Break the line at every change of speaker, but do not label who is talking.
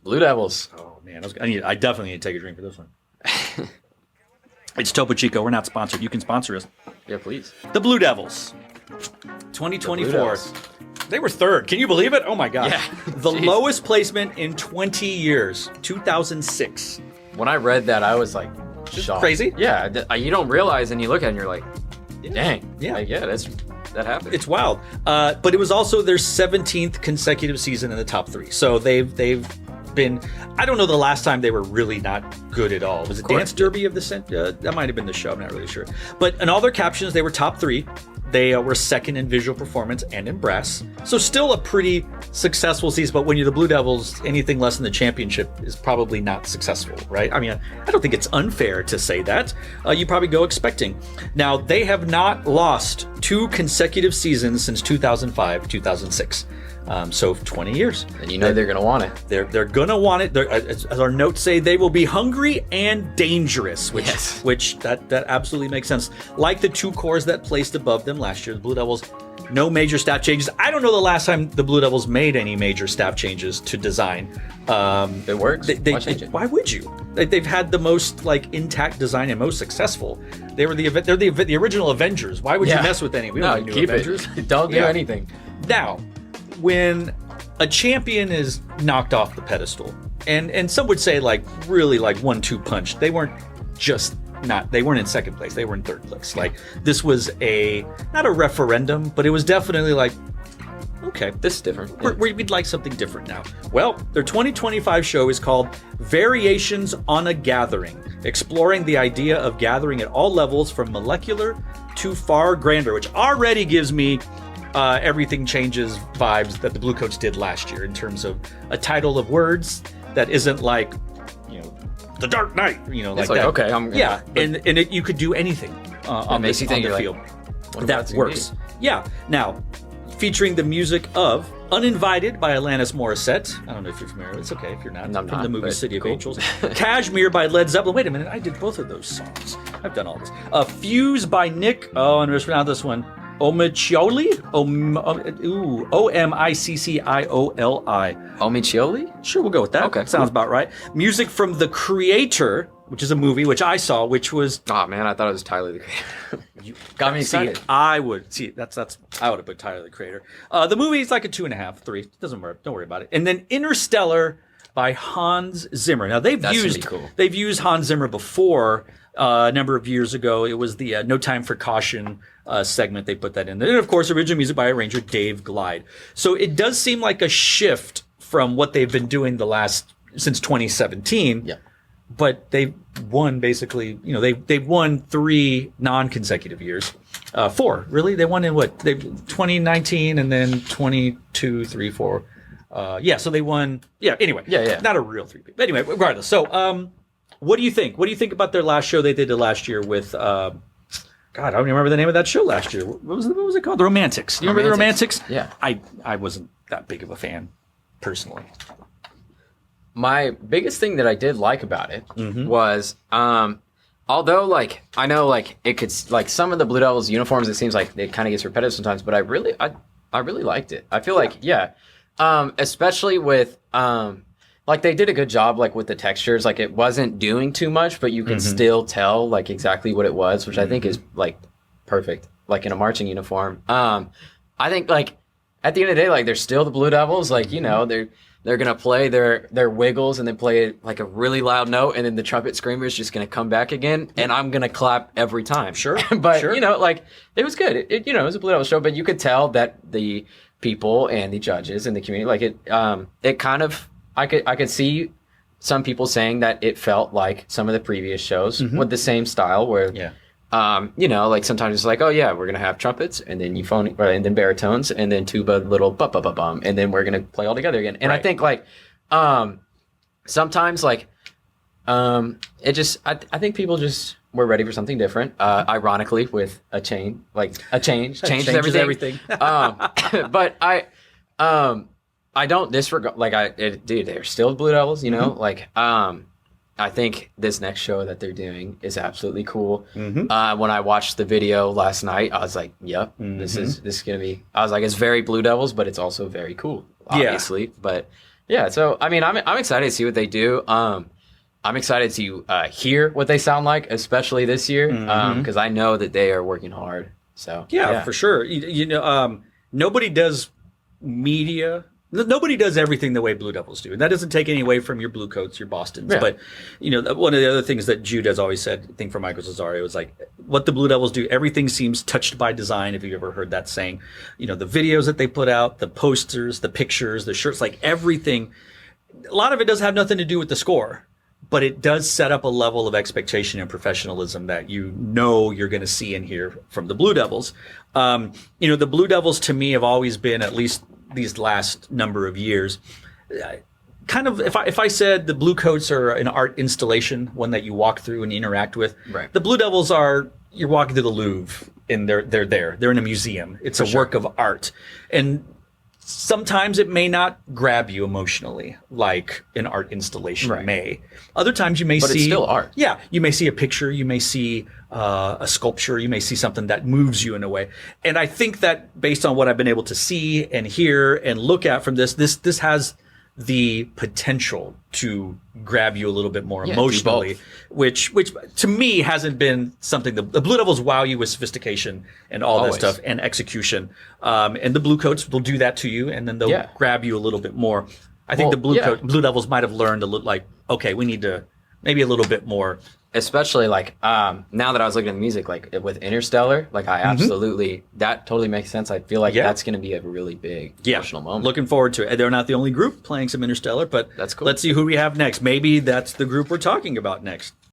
Blue Devils.
Oh man, I definitely need to take a drink for this one. It's Topo Chico. We're not sponsored. You can sponsor us.
Yeah, please.
The Blue Devils, 2024. They were third. Can you believe it? Oh my god.
Yeah.
The lowest placement in 20 years. 2006.
When I read that, I was like, shocked.
Crazy?
Yeah, you don't realize, and you look at it and you're like, dang.
Yeah.
Like, that happened.
It's wild. But it was also their 17th consecutive season in the top 3. So they've been, I don't know the last time they were really not good at all. Was it Dance Derby of the that might have been the show, I'm not really sure. But in all their captions, they were top 3. They were second in visual performance and in brass. So still a pretty successful season, but when you're the Blue Devils, anything less than the championship is probably not successful, right? I mean, I don't think it's unfair to say that. You probably go expecting. Now, they have not lost 2 consecutive seasons since 2005, 2006. So 20 years.
And you know they're going to want it.
They're going to want it. As our notes say, they will be hungry and dangerous, which that absolutely makes sense. Like the 2 cores that placed above them last year, the Blue Devils, no major staff changes. I don't know the last time the Blue Devils made any major staff changes to design.
It works. Why change it?
Why would you? They've had the most intact design and most successful. They're the original Avengers. Why would you mess with any? We don't need new Avengers.
Don't do anything.
Now, when a champion is knocked off the pedestal, and some would say really 1-2 punch, they weren't in second place, they were in third place. This was not a referendum, but it was definitely okay,
this is different.
We'd like something different now. Well, their 2025 show is called Variations on a Gathering, exploring the idea of gathering at all levels from molecular to far grander, which already gives me Everything Changes vibes that the Blue Coats did last year in terms of a title of words that isn't The Dark Knight,
it's
that.
Okay,
and you could do anything on the field. That works. Yeah. Now, featuring the music of Uninvited by Alanis Morissette. I don't know if you're familiar. It's okay if you're not. From the movie City of Angels. Cashmere by Led Zeppelin. Wait a minute, I did both of those songs. I've done all this. Fuse by Nick. Oh, I'm going to pronounce this one. Omiccioli? Omiccioli?
Omiccioli?
Sure, we'll go with that.
Okay.
Sounds about right. Music from The Creator, which is a movie, which I saw, which was...
Oh, man, I thought it was Tyler, the Creator. You got me excited.
I would have put Tyler, the Creator. The movie is like a 2.5, 3. Doesn't worry. Don't worry about it. And then Interstellar by Hans Zimmer. Now, they've used Hans Zimmer before. A number of years ago, it was the No Time for Caution segment. They put that in there. And of course, original music by arranger Dave Glide. So it does seem like a shift from what they've been doing since 2017.
Yeah.
But they've won basically, they've won 3 non-consecutive years. 4, really? They won in what? 2019 and then 22, 3, 4. So they won. Yeah, anyway.
Yeah.
Not a real 3. But anyway, regardless. So, what do you think? What do you think about their last show they did last year with, God, I don't even remember the name of that show last year. What was it called? The Romantics. Do you remember The Romantics?
Yeah.
I wasn't that big of a fan, personally.
My biggest thing that I did like about it was, although I know it could some of the Blue Devils uniforms, it seems like it kind of gets repetitive sometimes, but I really liked it. I feel especially with they did a good job with the textures. It wasn't doing too much, but you could still tell exactly what it was, which I think is perfect. In a marching uniform. I think at the end of the day, they're still the Blue Devils. They're gonna play their wiggles and then play a really loud note, and then the trumpet screamer is just gonna come back again, and I'm gonna clap every time.
Sure,
but sure. It was good. It was a Blue Devils show, but you could tell that the people and the judges and the community it kind of. I could see some people saying that it felt like some of the previous shows with the same style where, sometimes it's oh yeah, we're going to have trumpets and then euphonic, and then baritones and then tuba, little bum, and then we're going to play all together again. And right. I think sometimes it just, I think people just were ready for something different. Ironically with a change changes everything. But I don't disregard, they're still Blue Devils, I think this next show that they're doing is absolutely cool. When I watched the video last night, I was yep, this is going to be, I was it's very Blue Devils, but it's also very cool, obviously. Yeah. But Yeah, so I mean, I'm excited to see what they do. I'm excited to hear what they sound like, especially this year, because I know that they are working hard. So
Yeah, for sure. You know, nobody does media. Nobody does everything the way Blue Devils do. And that doesn't take any away from your Blue Coats, your Bostons.
Yeah.
But, you know, one of the other things that Jude has always said, I think for Michael Cesario, was like, what the Blue Devils do, everything seems touched by design, if you've ever heard that saying. You know, the videos that they put out, the posters, the pictures, the shirts, like everything. A lot of it does have nothing to do with the score, but it does set up a level of expectation and professionalism that you know you're going to see and hear from the Blue Devils. You know, the Blue Devils to me have always been, at least these last number of years, kind of, if I said the Blue Coats are an art installation, one that you walk through and interact with,
Right.
The Blue Devils are, you're walking to the Louvre and they're there. They're in a museum. It's a work of art. And sometimes it may not grab you emotionally like an art installation may. Other times you may see...
But it's still art.
Yeah. You may see a picture. You may see a sculpture. You may see something that moves you in a way. And I think that based on what I've been able to see and hear and look at from this has the potential to grab you a little bit more emotionally, which to me hasn't been something. The Blue Devils wow you with sophistication and all that stuff and execution. And the Blue Coats will do that to you, and then they'll grab you a little bit more. I think the Blue Devils might have learned to look like, okay, we need to maybe a little bit more.
Especially like now that I was looking at the music, like with Interstellar, like I absolutely, that totally makes sense. I feel like that's going to be a really big emotional moment.
Looking forward to it. They're not the only group playing some Interstellar, but
that's cool.
Let's see who we have next. Maybe that's the group we're talking about next.